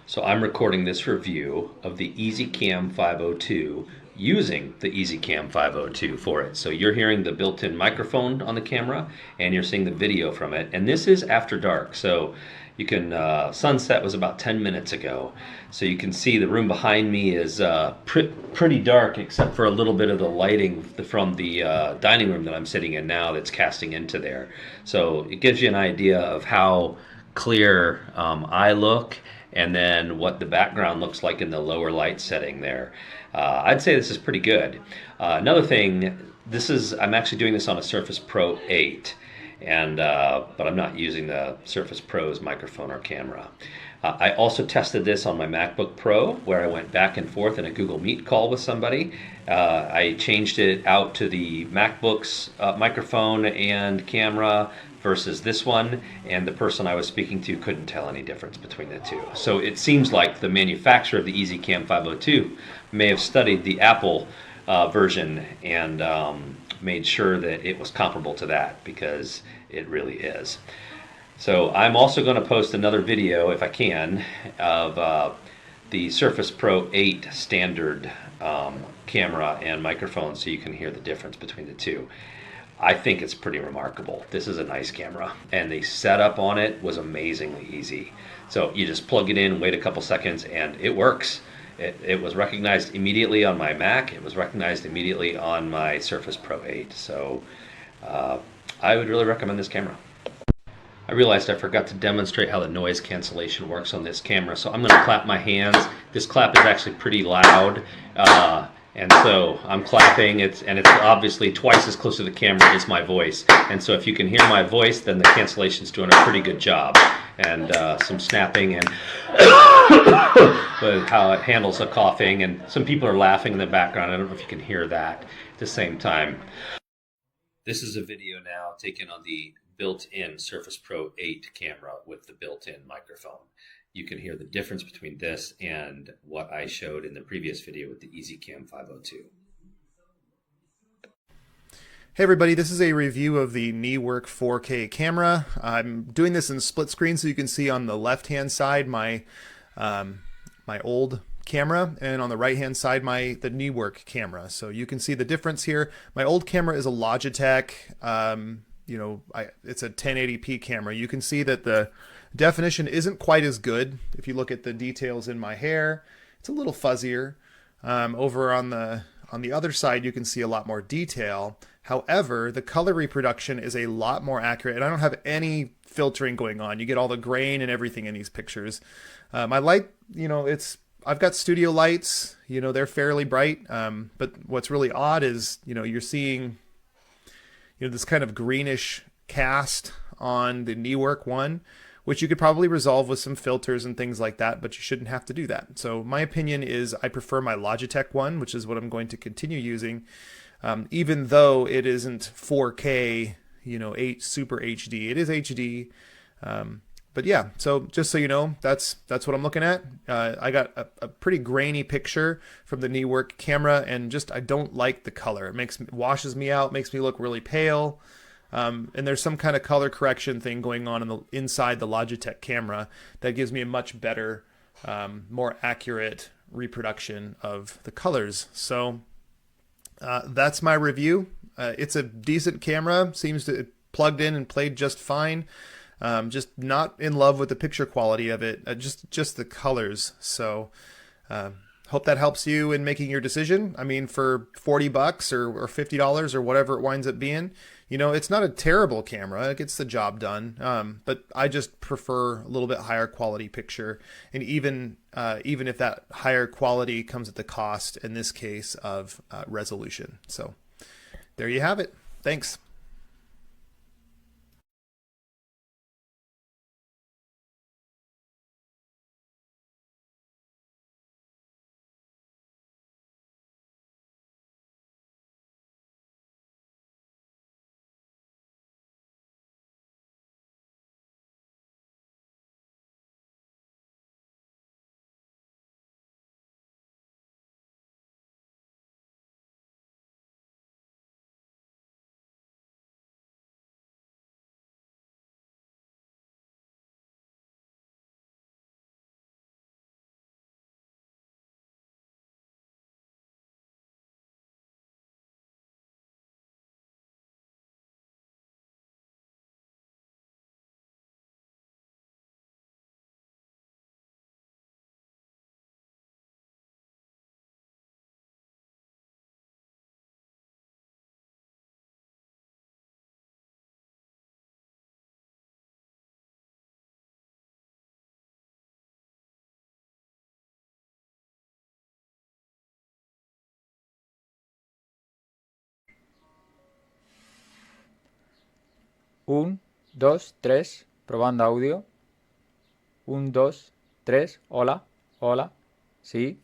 So I'm recording this review of the EasyCam 502 using the EasyCam 502 for it. So you're hearing the built-in microphone on the camera and you're seeing the video from it. And this is after dark. So you can, sunset was about 10 minutes ago. So you can see the room behind me is pretty dark except for a little bit of the lighting from the dining room that I'm sitting in now that's casting into there. So it gives you an idea of how clear I look and then what the background looks like in the lower light setting there. I'd say this is pretty good. Another thing, I'm actually doing this on a Surface Pro 8, and but I'm not using the Surface Pro's microphone or camera. I also tested this on my MacBook Pro, where I went back and forth in a Google Meet call with somebody. I changed it out to the MacBook's microphone and camera versus this one, and the person I was speaking to couldn't tell any difference between the two. So it seems like the manufacturer of the EasyCam 502 may have studied the Apple version and made sure that it was comparable to that, because it really is. So I'm also going to post another video, if I can, of the Surface Pro 8 standard camera and microphone, so you can hear the difference between the two. I think it's pretty remarkable. This is a nice camera, and the setup on it was amazingly easy. So you just plug it in, wait a couple seconds, and it works. It was recognized immediately on my Mac. It was recognized immediately on my Surface Pro 8. So I would really recommend this camera. I realized I forgot to demonstrate how the noise cancellation works on this camera, so I'm going to clap my hands. This clap is actually pretty loud, and so I'm clapping, and it's obviously twice as close to the camera as my voice. And so if you can hear my voice, then the cancellation's doing a pretty good job. And some snapping and how it handles the coughing, and some people are laughing in the background. I don't know if you can hear that at the same time. This is a video now taken on the built-in Surface Pro 8 camera with the built-in microphone. You can hear the difference between this and what I showed in the previous video with the EasyCam 502. Hey everybody, this is a review of the NEWORK 4K camera. I'm doing this in split screen so you can see on the left-hand side my old camera, and on the right-hand side the NEWORK camera. So you can see the difference here. My old camera is a Logitech. It's a 1080p camera. You can see that the definition isn't quite as good. If you look at the details in my hair, it's a little fuzzier. Over on the other side, you can see a lot more detail. However, the color reproduction is a lot more accurate, and I don't have any filtering going on. You get all the grain and everything in these pictures. My light, I've got studio lights, they're fairly bright. But what's really odd is, you're seeing, this kind of greenish cast on the NEWORK one, which you could probably resolve with some filters and things like that, but you shouldn't have to do that. So my opinion is I prefer my Logitech one, which is what I'm going to continue using, even though it isn't 4K, 8 Super HD. It is HD. But yeah, so just so you know, that's what I'm looking at. I got a pretty grainy picture from the NEWORK camera, and I don't like the color. It washes me out, makes me look really pale. And there's some kind of color correction thing going on inside the Logitech camera that gives me a much better, more accurate reproduction of the colors. So that's my review. It's a decent camera. Seems to plugged in and played just fine. Just not in love with the picture quality of it, just the colors. So hope that helps you in making your decision. I mean, for $40 or $50 or whatever it winds up being, it's not a terrible camera. It gets the job done. But I just prefer a little bit higher quality picture, and even if that higher quality comes at the cost, in this case, of resolution. So there you have it. Thanks. 1, 2, 3, probando audio. 1, 2, 3, hola, hola, sí.